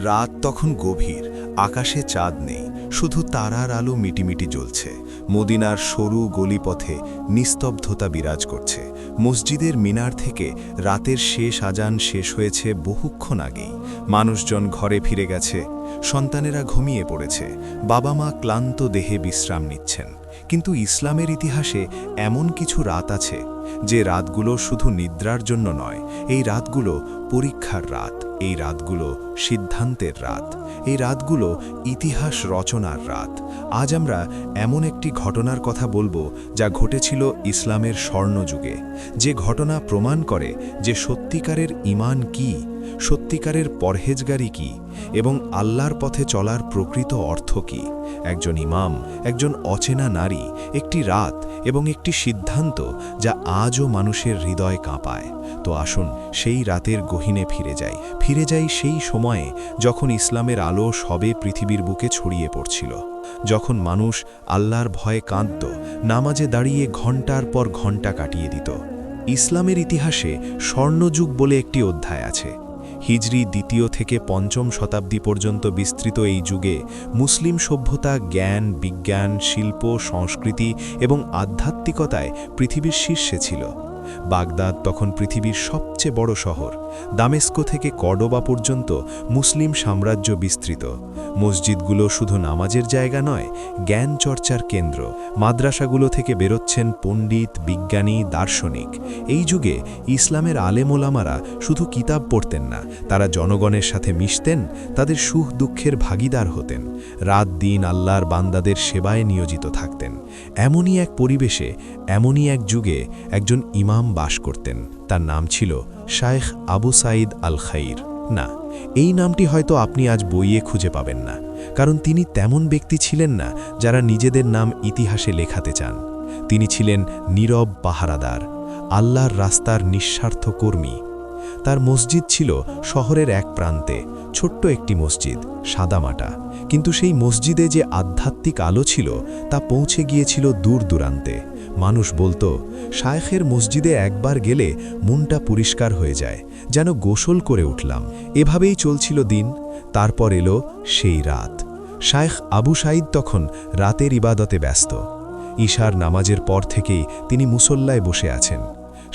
রাত তখন গভীর, আকাশে চাঁদ নেই, শুধু তারার আলো মিটিমিটি জ্বলছে। মদিনার সরু গলিপথে নিস্তব্ধতা বিরাজ করছে। মসজিদের মিনার থেকে রাতের শেষ আজান শেষ হয়েছে বহুক্ষণ আগেই। মানুষজন ঘরে ফিরে গেছে, সন্তানেরা ঘুমিয়ে পড়েছে, বাবা মা ক্লান্ত দেহে বিশ্রাম নিচ্ছেন। কিন্তু ইসলামের ইতিহাসে এমন কিছু রাত আছে যে রাতগুলো শুধু নিদ্রার জন্য নয়, এই রাতগুলো পরীক্ষার রাত, এই রাতগুলো সিদ্ধান্তের রাত, এই রাতগুলো ইতিহাস রচনার রাত। আজ আমরা এমন একটি ঘটনার কথা বলবো যা ঘটেছিল ইসলামের স্বর্ণযুগে, যে ঘটনা প্রমাণ করে যে সত্যিকারের ঈমান কি, সত্যিকারের পরহেজগারি কি এবং আল্লাহর পথে চলার প্রকৃত অর্থ কি। একজন ইমাম, একজন অচেনা নারী, একটি রাত এবং একটি সিদ্ধান্ত যা আজও মানুষের হৃদয় কাঁপায়। তো আসুন সেই রাতের গহীনে ফিরে যাই সেই সময়ে যখন ইসলামের আলো সবে পৃথিবীর বুকে ছড়িয়ে পড়ছিল, যখন মানুষ আল্লাহর ভয়ে কাঁদত, নামাজে দাঁড়িয়ে ঘণ্টার পর ঘণ্টা কাটিয়ে দিত। ইসলামের ইতিহাসে স্বর্ণযুগ বলে একটি অধ্যায় আছে। হিজরি ২য় থেকে ৫ম শতাব্দী পর্যন্ত বিস্তৃত এই যুগে মুসলিম সভ্যতা জ্ঞান, বিজ্ঞান, শিল্প, সংস্কৃতি এবং আধ্যাত্মিকতায় পৃথিবীর শীর্ষে ছিল। বাগদাদ তখন পৃথিবীর সবচেয়ে বড় শহর। দামেস্কো থেকে কর্ডোবা পর্যন্ত মুসলিম সাম্রাজ্য বিস্তৃত। মসজিদগুলো শুধু নামাজের জায়গা নয়, জ্ঞান চর্চার কেন্দ্র। মাদ্রাসাগুলো থেকে বেরোচ্ছেন পণ্ডিত, বিজ্ঞানী, দার্শনিক। এই যুগে ইসলামের আলেমোলামারা শুধু কিতাব পড়তেন না, তারা জনগণের সাথে মিশতেন, তাদের সুখ দুঃখের ভাগিদার হতেন, রাত দিন আল্লাহর বান্দাদের সেবায় নিয়োজিত থাকতেন। এমনই এক পরিবেশে, এমনই এক যুগে একজন ইমাম বাস করতেন। তার নাম ছিল শায়েখ আবু সাঈদ আল খাইর। না, এই নামটি হয়তো আপনি আজ বইয়ে খুঁজে পাবেন না, কারণ তিনি তেমন ব্যক্তি ছিলেন না যারা নিজেদের নাম ইতিহাসে লেখাতে চান। তিনি ছিলেন নীরব পাহারাদার, আল্লাহর রাস্তার নিঃস্বার্থ কর্মী। তার মসজিদ ছিল শহরের এক প্রান্তে, ছোট্ট একটি মসজিদ, সাদামাটা, কিন্তু সেই মসজিদে যে আধ্যাত্মিক আলো ছিল তা পৌঁছে গিয়েছিল দূর দূরান্তে। মানুষ বলতো, শায়েখের মসজিদে একবার গেলে মনটা পরিষ্কার হয়ে যায়, যেন গোসল করে উঠলাম। এভাবেই চলছিল দিন। তারপর এলো সেই রাত। শায়েখ আবু সাঈদ তখন রাতের ইবাদতে ব্যস্ত। ঈশার নামাজের পর থেকেই তিনি মুসল্লায় বসে আছেন।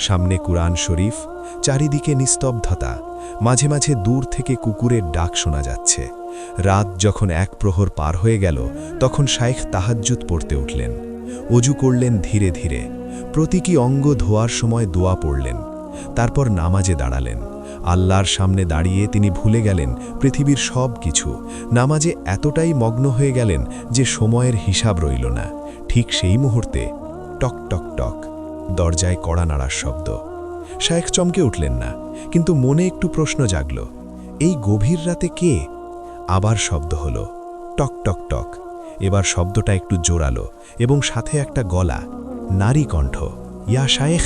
সামনে কুরআন শরীফ, চারিদিকে নিস্তব্ধতা, মাঝে মাঝে দূর থেকে কুকুরের ডাক শোনা যাচ্ছে। রাত যখন এক প্রহর পার হয়ে গেল, তখন শায়েখ তাহাজ্জুদ পড়তে উঠলেন। অজু করলেন ধীরে ধীরে, প্রতীকী অঙ্গ ধোয়ার সময় দোয়া পড়লেন। তারপর নামাজে দাঁড়ালেন। আল্লাহর সামনে দাঁড়িয়ে তিনি ভুলে গেলেন পৃথিবীর সব কিছু। নামাজে এতটাই মগ্ন হয়ে গেলেন যে সময়ের হিসাব রইল না। ঠিক সেই মুহূর্তে টক টক টক, দরজায় কড়া নাড়ার শব্দ। শায়েখ চমকে উঠলেন না, কিন্তু মনে একটু প্রশ্ন জাগল, এই গভীর রাতে কে? আবার শব্দ হলো, টক টক টক। এবার শব্দটা একটু জোরালো এবং সাথে একটা গলা, নারী কণ্ঠ। ইয়া শায়েখ,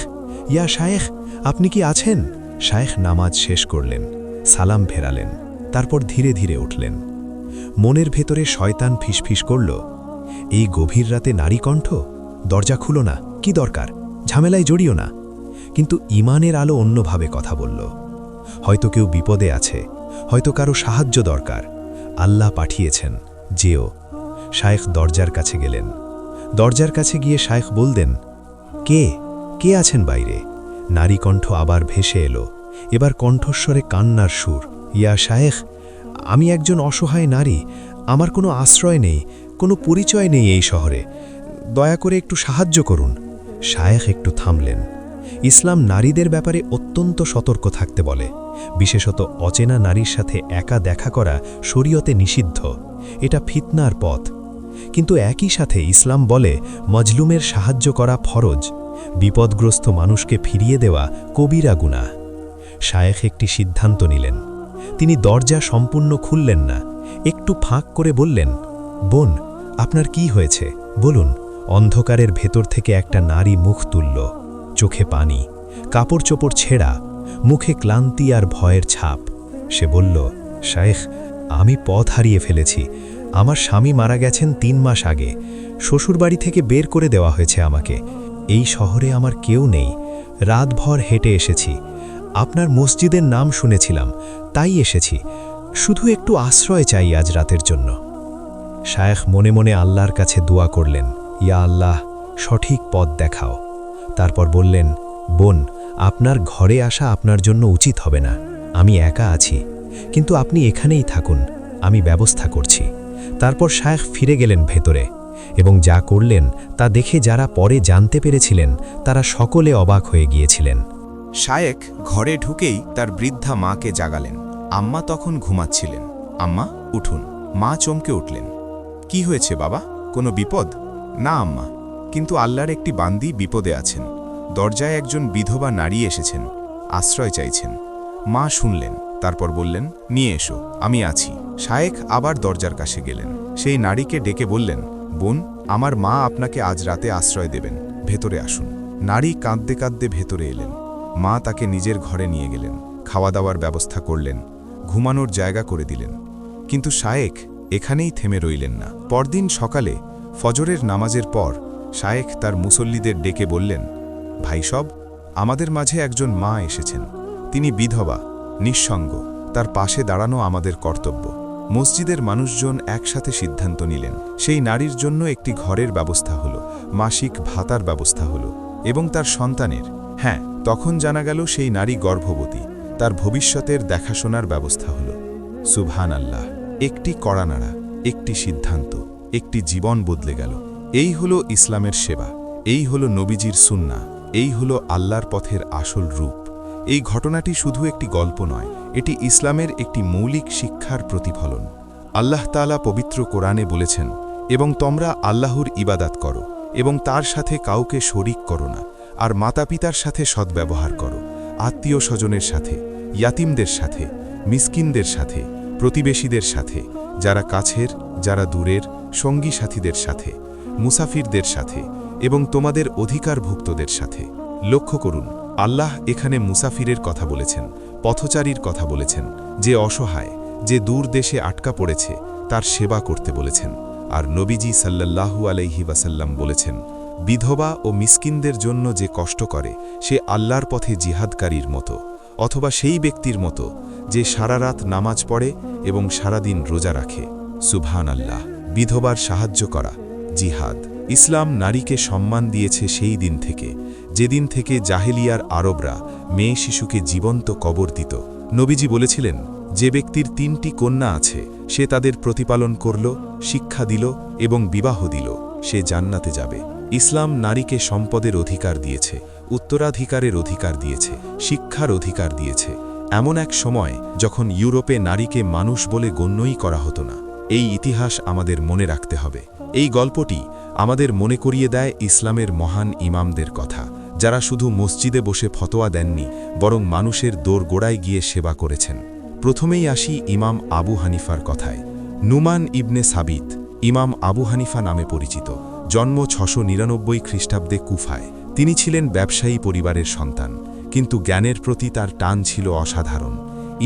ইয়া শায়েখ, আপনি কি আছেন? শায়েখ নামাজ শেষ করলেন, সালাম ফেরালেন, তারপর ধীরে ধীরে উঠলেন। মনের ভেতরে শয়তান ফিসফিস করল, এই গভীর রাতে নারী কণ্ঠ, দরজা খুলো না, কি দরকার, ঝামেলায় জড়িও না। কিন্তু ঈমানের আলো অন্যভাবে কথা বলল, হয়তো কেউ বিপদে আছে, হয়তো কারো সাহায্য দরকার, আল্লাহ পাঠিয়েছেন, যেও। শায়েখ দরজার কাছে গেলেন। দরজার কাছে গিয়ে শায়েখ বললেন, কে কে আছেন বাইরে? নারী কণ্ঠ আবার ভেসে এলো, এবার কণ্ঠস্বরে কান্নার সুর। ইয়া শায়েখ, আমি একজন অসহায় নারী, আমার কোনো আশ্রয় নেই, কোনো পরিচয় নেই এই শহরে, দয়া করে একটু সাহায্য করুন। শায়েখ একটু থামলেন। ইসলাম নারীদের ব্যাপারে অত্যন্ত সতর্ক থাকতে বলে, বিশেষত অচেনা নারীর সাথে একা দেখা করা শরীয়তে নিষিদ্ধ, এটা ফিতনার পথ। কিন্তু একই সাথে ইসলাম বলে মজলুমের সাহায্য করা ফরজ, বিপদগ্রস্ত মানুষকে ফিরিয়ে দেওয়া কবিরা গুনাহ। শায়েখ একটি সিদ্ধান্ত নিলেন। তিনি দরজা সম্পূর্ণ খুললেন না, একটু ফাঁক করে বললেন, বোন, আপনার কি হয়েছে বলুন। অন্ধকারের ভেতর থেকে একটা নারী মুখ তুলল, চোখে পানি, কাপড় চোপড় ছেঁড়া, মুখে ক্লান্তি আর ভয়ের ছাপ। সে বলল, শায়েখ, আমি পথ হারিয়ে ফেলেছি, আমার স্বামী মারা গেছেন ৩ মাস আগে, শ্বশুরবাড়ি থেকে বের করে দেওয়া হয়েছে আমাকে, এই শহরে আমার কেউ নেই, রাতভর হেঁটে এসেছি, আপনার মসজিদের নাম শুনেছিলাম তাই এসেছি, শুধু একটু আশ্রয় চাই আজ রাতের জন্য। শায়েখ মনে মনে আল্লাহর কাছে দোয়া করলেন, ইয়া আল্লাহ, সঠিক পথ দেখাও। তারপর বললেন, বোন, আপনার ঘরে আসা আপনার জন্য উচিত হবে না। আমি একা আছি, কিন্তু আপনি এখানেই থাকুন, আমি ব্যবস্থা করছি। তারপর শায়েখ ফিরে গেলেন ভেতরে, এবং যা করলেন তা দেখে যারা পরে জানতে পেরেছিলেন তারা সকলে অবাক হয়ে গিয়েছিলেন। শায়েখ ঘরে ঢুকেই তার বৃদ্ধা মাকে জাগালেন। আম্মা তখন ঘুমাচ্ছিলেন। আম্মা, উঠুন। মা চমকে উঠলেন। কি হয়েছে বাবা, কোনো বিপদ? না আম্মা, কিন্তু আল্লাহর একটি বান্দী বিপদে আছেন। দরজায় একজন বিধবা নারী এসেছেন, আশ্রয় চাইছেন। মা শুনলেন, তারপর বললেন, নিয়ে এসো, আমি আছি। শায়েখ আবার দরজার কাছে গেলেন। সেই নারীকে ডেকে বললেন, বোন, আমার মা আপনাকে আজ রাতে আশ্রয় দেবেন, ভেতরে আসুন। নারী কাঁদতে কাঁদতে ভেতরে এলেন। মা তাকে নিজের ঘরে নিয়ে গেলেন, খাওয়া দাওয়ার ব্যবস্থা করলেন, ঘুমানোর জায়গা করে দিলেন। কিন্তু শায়েখ এখানেই থেমে রইলেন না। পরদিন সকালে ফজরের নামাজের পর শায়েখ তার মুসল্লিদের ডেকে বললেন, ভাই সব, আমাদের মাঝে একজন মা এসেছেন। তিনি বিধবা, নিঃসঙ্গ, তার পাশে দাঁড়ানো আমাদের কর্তব্য। মসজিদের মানুষজন একসাথে সিদ্ধান্ত নিলেন। সেই নারীর জন্য একটি ঘরের ব্যবস্থা হলো, মাসিক ভাতার ব্যবস্থা হলো, এবং তার সন্তানের, হ্যাঁ, তখন জানা গেল সেই নারী গর্ভবতী, তার ভবিষ্যতের দেখাশোনার ব্যবস্থা হলো। সুবহান আল্লাহ! একটি কড়া নাড়া, একটি সিদ্ধান্ত, একটি জীবন বদলে গেল। এই হলো ইসলামের সেবা, এই হলো নবীজির সুন্নাহ, এই হলো আল্লাহর পথের আসল রূপ। এই ঘটনাটি শুধু একটি গল্প নয়, এটি ইসলামের একটি মৌলিক শিক্ষার প্রতিফলন। আল্লাহ তাআলা পবিত্র কোরআনে বলেছেন, এবং তোমরা আল্লাহর ইবাদাত করো এবং তার সাথে কাউকে শরিক করো না, আর মাতাপিতার সাথে সদ্ব্যবহার করো, আত্মীয় স্বজনের সাথে, ইয়াতিমদের সাথে, মিসকিনদের সাথে, প্রতিবেশীদের সাথে, যারা কাছের, যারা দূরের, সঙ্গী সাথীদের সাথে, মুসাফিরদের সাথে, এবং তোমাদের অধিকারভুক্তদের সাথে। লক্ষ্য করুন, আল্লাহ এখানে মুসাফিরের কথা বলেছেন, পথচারীর কথা বলেছেন, যে অসহায়, যে দূর দেশে আটকা পড়েছে, তার সেবা করতে বলেছেন। আর নবীজি সাল্লাল্লাহু আলাইহি ওয়াসাল্লাম বলেছেন, বিধবা ও মিসকিনদের জন্য যে কষ্ট করে সে আল্লাহর পথে জিহাদকারীর মতো, অথবা সেই ব্যক্তির মতো যে সারা রাত নামাজ পড়ে এবং সারাদিন রোজা রাখে। সুবহান আল্লাহ! বিধবার সাহায্য করা জিহাদ। ইসলাম নারীকে সম্মান দিয়েছে সেই দিন থেকে, যেদিন থেকে জাহেলিয়ার আরবরা মেয়ে শিশুকে জীবন্ত কবর দিত। নবীজি বলেছিলেন, যে ব্যক্তির 3টি কন্যা আছে, সে তাদের প্রতিপালন করল, শিক্ষা দিল এবং বিবাহ দিল, সে জান্নাতে যাবে। ইসলাম নারীকে সম্পদের অধিকার দিয়েছে, উত্তরাধিকারের অধিকার দিয়েছে, শিক্ষার অধিকার দিয়েছে, এমন এক সময় যখন ইউরোপে নারীকে মানুষ বলে গণ্যই করা হতো না। এই ইতিহাস আমাদের মনে রাখতে হবে। এই গল্পটি আমাদের মনে করিয়ে দেয় ইসলামের মহান ইমামদের কথা, যারা শুধু মসজিদে বসে ফতোয়া দেননি, বরং মানুষের দোরগোড়ায় গিয়ে সেবা করেছেন। প্রথমেই আসি ইমাম আবু হানিফার কথায়। নুমান ইবনে সাবিত ইমাম আবু হানিফা নামে পরিচিত। জন্ম 699 খ্রিস্টাব্দে কুফায়। তিনি ছিলেন ব্যবসায়ী পরিবারের সন্তান, কিন্তু জ্ঞানের প্রতি তার টান ছিল অসাধারণ।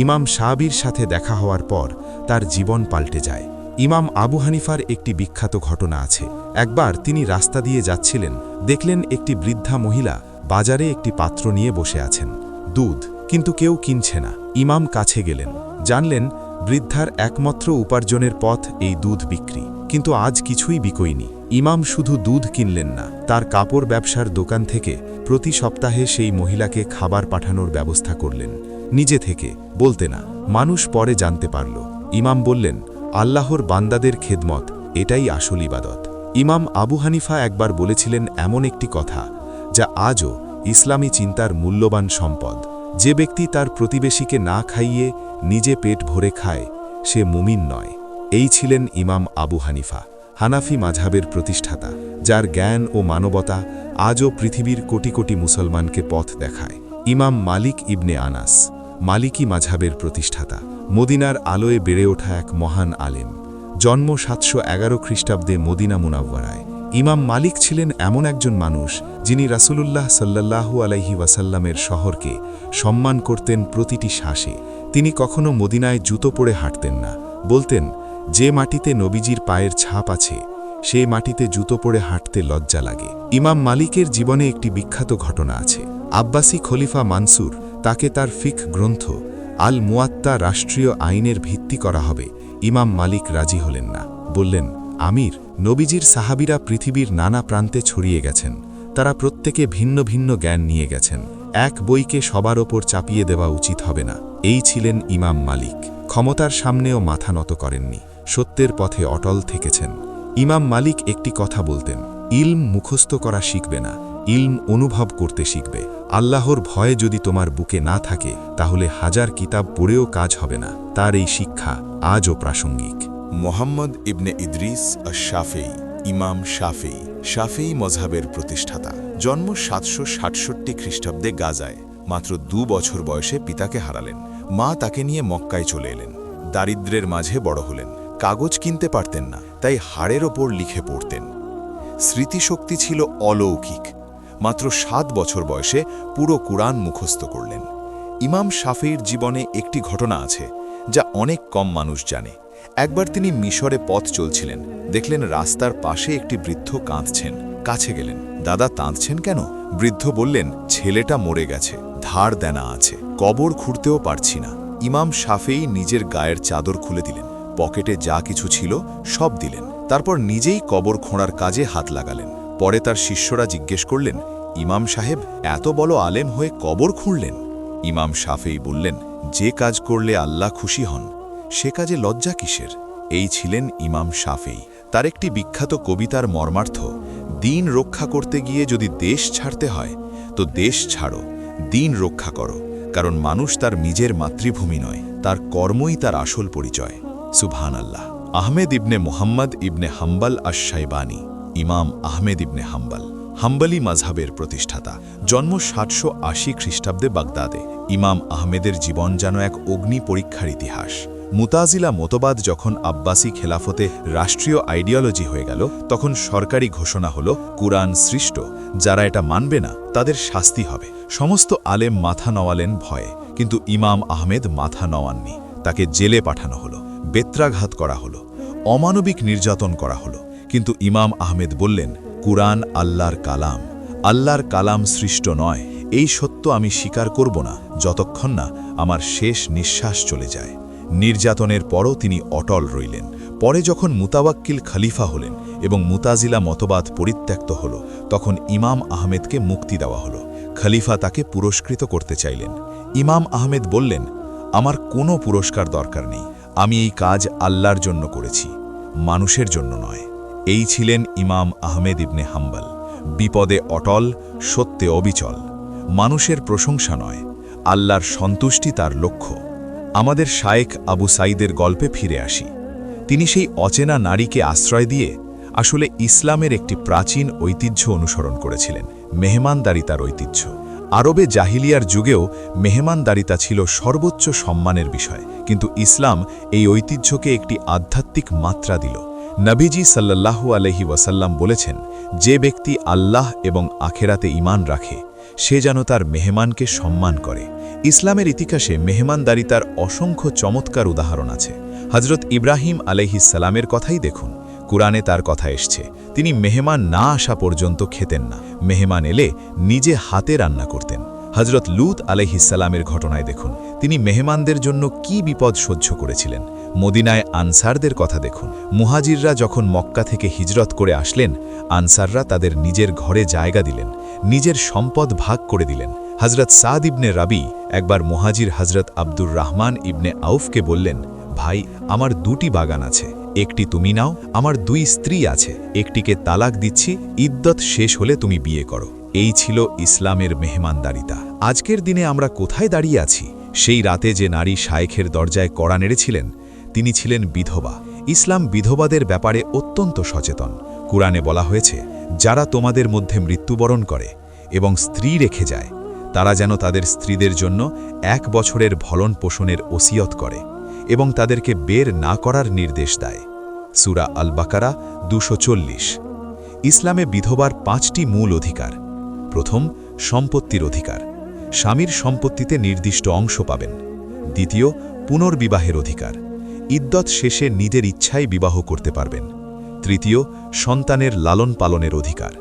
ইমাম শাবির সাথে দেখা হওয়ার পর তার জীবন পাল্টে যায়। ইমাম আবু হানিফার একটি বিখ্যাত ঘটনা আছে। একবার তিনি রাস্তা দিয়ে যাচ্ছিলেন, দেখলেন একটি বৃদ্ধা মহিলা বাজারে একটি পাত্র নিয়ে বসে আছেন, দুধ, কিন্তু কেউ কিনছে না। ইমাম কাছে গেলেন, জানলেন বৃদ্ধার একমাত্র উপার্জনের পথ এই দুধ বিক্রি, কিন্তু আজ কিছুই বিকয়নি। ইমাম শুধু দুধ কিনলেন না, তার কাপড় ব্যবসার দোকান থেকে প্রতি সপ্তাহে সেই মহিলাকে খাবার পাঠানোর ব্যবস্থা করলেন, নিজে থেকে, বলতে না। মানুষ পরে জানতে পারল। ইমাম বললেন, আল্লাহর বান্দাদের খেদমত, এটাই আসল ইবাদত। ইমাম আবু হানিফা একবার বলেছিলেন এমন একটি কথা, যা আজও ইসলামী চিন্তার মূল্যবান সম্পদ। যে ব্যক্তি তার প্রতিবেশীকে না খাইয়ে নিজে পেট ভরে খায়, সে মুমিন নয়। এই ছিলেন ইমাম আবু হানিফা, হানাফি মাযহাবের প্রতিষ্ঠাতা, যার জ্ঞান ও মানবতা আজও পৃথিবীর কোটি কোটি মুসলমানকে পথ দেখায়। ইমাম মালিক ইবনে আনাস, মালিকি মাযহাবের প্রতিষ্ঠাতা, মদিনার আলোয় বেড়ে ওঠা এক মহান আলেম। জন্ম 711 খ্রিস্টাব্দে মদিনা মুনাওয়ারায়। ইমাম মালিক ছিলেন এমন একজন মানুষ, যিনি রাসূলুল্লাহ সাল্লাল্লাহু আলাইহি ওয়াসাল্লামের শহরকে সম্মান করতেন প্রতিটি শ্বাসে। তিনি কখনো মদিনায় জুতো পরে হাঁটতেন না, বলতেন, যে মাটিতে নবীজির পায়ের ছাপ আছে, সেই মাটিতে জুতো পরে হাঁটতে লজ্জা লাগে। ইমাম মালিকের জীবনে একটি বিখ্যাত ঘটনা আছে। আব্বাসী খলিফা মানসুর তাকে তার ফিকহ গ্রন্থ আল মুয়াত্তা রাষ্ট্রীয় আইনের ভিত্তি শান্তি করা হবে। ইমাম মালিক রাজি হলেন না, বললেন, আমির, নবীজির সাহাবীরা পৃথিবীর নানা প্রান্তে ছড়িয়ে গেছেন। তারা প্রত্যেকে ভিন্ন ভিন্ন জ্ঞান নিয়ে গেছেন। এক বইকে সবার ওপর চাপিয়ে দেওয়া উচিত হবে না। এই ছিলেন ইমাম মালিক। ক্ষমতার সামনেও মাথা নত করেননি, সত্যের পথে অটল থেকেছেন। ইমাম মালিক একটি কথা বলতেন, ইলম মুখস্থ করা শিখবে না, ইলম অনুভব করতে শিখবে। আল্লাহর ভয় যদি তোমার বুকে না থাকে তাহলে হাজার কিতাব পড়েও কাজ হবে না। তার এই শিক্ষা আজও প্রাসঙ্গিক। মোহাম্মদ ইবনে ইদ্রিস আশ-শাফেঈ, ইমাম শাফেঈ, শাফেঈ মযহাবের প্রতিষ্ঠাতা। জন্ম 767 খ্রিস্টাব্দে গাজায়। মাত্র 2 বছর বয়সে পিতাকে হারালেন। মা তাকে নিয়ে মক্কায় চলে এলেন। দারিদ্র্যের মাঝে বড় হলেন। কাগজ কিনতে পারতেন না, তাই হাড়ের ওপর লিখে পড়তেন। স্মৃতিশক্তি ছিল অলৌকিক। মাত্র 7 বছর বয়সে পুরো কুরআন মুখস্থ করলেন। ইমাম শাফেঈর জীবনে একটি ঘটনা আছে যা অনেক কম মানুষ জানে। একবার তিনি মিশরে পথ চলছিলেন, দেখলেন রাস্তার পাশে একটি বৃদ্ধ কাঁদছেন। কাছে গেলেন, দাদা কাঁদছেন কেন? বৃদ্ধ বললেন, ছেলেটা মরে গেছে, ধার দেনা আছে, কবর খুঁড়তেও পারছি না। ইমাম শাফেঈ নিজের গায়ের চাদর খুলে দিলেন, পকেটে যা কিছু ছিল সব দিলেন। তারপর নিজেই কবর খোঁড়ার কাজে হাত লাগালেন। পরে তার শিষ্যরা জিজ্ঞেস করলেন, ইমাম সাহেব এত বড় আলেম হয়ে কবর খুঁড়লেন? ইমাম শাফেঈ বললেন, যে কাজ করলে আল্লাহ খুশি হন সে কাজে লজ্জা কিসের? এই ছিলেন ইমাম শাফেঈ। তার একটি বিখ্যাত কবিতার মর্মার্থ, দিন রক্ষা করতে গিয়ে যদি দেশ ছাড়তে হয় তো দেশ ছাড়ো, দিন রক্ষা করো, কারণ মানুষ তার নিজের মাতৃভূমি নয়, তার কর্মই তার আসল পরিচয়। সুবহানাল্লাহ। আহমেদ ইবনে মুহাম্মদ ইবনে হাম্বল আশ-শাইবানী, ইমাম আহমেদ ইবনে হাম্বল, হাম্বলি মাযহাবের প্রতিষ্ঠাতা। জন্ম 780 খ্রিস্টাব্দে বাগদাদে। ইমাম আহমেদের জীবন যেন এক অগ্নি পরীক্ষার ইতিহাস। মুতাজিলা মতবাদ যখন আব্বাসি খেলাফতে রাষ্ট্রীয় আইডিওলজি হয়ে গেল, তখন সরকারি ঘোষণা হল, কুরআন সৃষ্ট, যারা এটা মানবে না তাদের শাস্তি হবে। সমস্ত আলেম মাথা নওয়ালেন ভয়ে, কিন্তু ইমাম আহমেদ মাথা নওয়াননি। তাকে জেলে পাঠানো হলো, বেত্রাঘাত করা হলো, অমানবিক নির্যাতন করা হলো। কিন্তু ইমাম আহমেদ বললেন, কুরআন আল্লাহর কালাম, আল্লাহর কালাম সৃষ্ট নয়। এই সত্য আমি স্বীকার করব না যতক্ষণ না আমার শেষ নিঃশ্বাস চলে যায়। নির্যাতনের পরও তিনি অটল রইলেন। পরে যখন মুতাওয়াক্কিল খলিফা হলেন এবং মুতাজিলা মতবাদ পরিত্যক্ত হল, তখন ইমাম আহমেদকে মুক্তি দেওয়া হলো। খলিফা তাকে পুরস্কৃত করতে চাইলেন। ইমাম আহমেদ বললেন, আমার কোনো পুরস্কার দরকার নেই, আমি এই কাজ আল্লাহর জন্য করেছি, মানুষের জন্য নয়। এই ছিলেন ইমাম আহমেদ ইবনে হাম্বল। বিপদে অটল, সত্যে অবিচল। মানুষের প্রশংসা নয়, আল্লাহর সন্তুষ্টি তার লক্ষ্য। আমাদের শায়েখ আবু সাইদের গল্পে ফিরে আসি। তিনি সেই অচেনা নারীকে আশ্রয় দিয়ে আসলে ইসলামের একটি প্রাচীন ঐতিহ্য অনুসরণ করেছিলেন, মেহমানদারিতার ঐতিহ্য। আরবে জাহিলিয়ার যুগেও মেহমানদারিতা ছিল সর্বোচ্চ সম্মানের বিষয়, কিন্তু ইসলাম এই ঐতিহ্যকে একটি আধ্যাত্মিক মাত্রা দিল। নবীজি সাল্লাল্লাহু আলাইহি ওয়াসাল্লাম বলেছেন, যে ব্যক্তি আল্লাহ এবং আখেরাতে ঈমান রাখে সে যেন তার মেহমানকে সম্মান করে। ইসলামের ইতিহাসে মেহমানদারিতার অসংখ্য চমৎকার উদাহরণ আছে। হজরত ইব্রাহিম আলাইহিস সালামের কথাই দেখুন, কুরআনে তার কথা এসছে, তিনি মেহমান না আসা পর্যন্ত খেতেন না, মেহমান এলে নিজে হাতে রান্না করতেন। হজরত লূত আলাইহিস সালামের ঘটনায় দেখুন, তিনি মেহমানদের জন্য কি বিপদ সহ্য করেছিলেন। মদিনায় আনসারদের কথা দেখুন, মুহাজিররা যখন মক্কা থেকে হিজরত করে আসলেন, আনসাররা তাদের নিজের ঘরে জায়গা দিলেন, নিজের সম্পদ ভাগ করে দিলেন। হজরত সাদ ইবনে রাবি একবার মুহাজির হজরত আব্দুর রহমান ইবনে আউফকে বললেন, ভাই, আমার 2টি বাগান আছে, একটি তুমি নাও, আমার 2 স্ত্রী আছে, একটিকে তালাক দিচ্ছি, ইদ্দত শেষ হলে তুমি বিয়ে করো। এই ছিল ইসলামের মেহমানদারিতা। আজকের দিনে আমরা কোথায় দাঁড়িয়ে আছি? সেই রাতে যে নারী শায়েখের দরজায় কড়া নেড়েছিলেন, তিনি ছিলেন বিধবা। ইসলাম বিধবাদের ব্যাপারে অত্যন্ত সচেতন। কুরআনে বলা হয়েছে, যারা তোমাদের মধ্যে মৃত্যুবরণ করে এবং স্ত্রী রেখে যায়, তারা যেন তাদের স্ত্রীদের জন্য 1 বছরের ভরণ পোষণের ওসিয়ত করে এবং তাদেরকে বের না করার নির্দেশ দেয়। সূরা আল বাকারা 240। ইসলামে বিধবার 5টি মূল অধিকার। প্রথম, সম্পত্তির অধিকার, স্বামীর সম্পত্তিতে নির্দিষ্ট অংশ পাবেন। দ্বিতীয়, পুনর্বিবাহের অধিকার, ইদ্দত শেষে নিজের ইচ্ছায় বিবাহ করতে পারবেন। তৃতীয়, সন্তানের লালন পালনের অধিকার,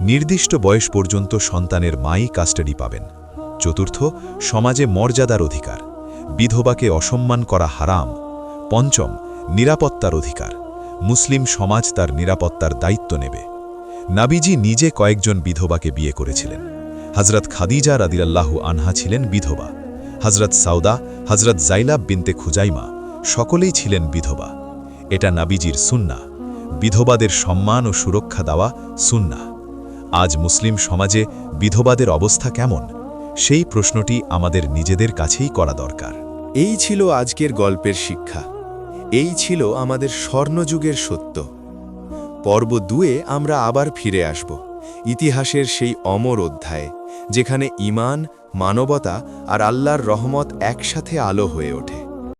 নির্দিষ্ট বয়স পর্যন্ত সন্তানের মাই কাস্টাডি পাবেন। চতুর্থ, সমাজে মর্যাদার অধিকার, বিধবাকে অসম্মান করা হারাম। পঞ্চম, নিরাপত্তার অধিকার। মুসলিম সমাজ তার নিরাপত্তার দায়িত্ব নেবে। নাবিজি নিজে কয়েকজন বিধবাকে বিয়ে করেছিলেন। হজরত খাদিজা রাদিয়াল্লাহু আনহা ছিলেন বিধবা। হজরত সাউদা, হজরত জাইলাব বিনতে খুজাইমা সকলেই ছিলেন বিধবা। এটা নাবিজির সুন্নাহ। বিধবাদের সম্মান ও সুরক্ষা দেওয়া সুন্নাহ। আজ মুসলিম সমাজে বিধবাদের অবস্থা কেমন? সেই প্রশ্নটি আমাদের নিজেদের কাছেই করা দরকার। এই ছিল আজকের গল্পের শিক্ষা। এই ছিল আমাদের স্বর্ণযুগের সত্য। পর্ব 2-এ আমরা আবার ফিরে আসব ইতিহাসের সেই অমর অধ্যায়ে, যেখানে ঈমান, মানবতা আর আল্লাহর রহমত একসাথে আলো হয়ে ওঠে।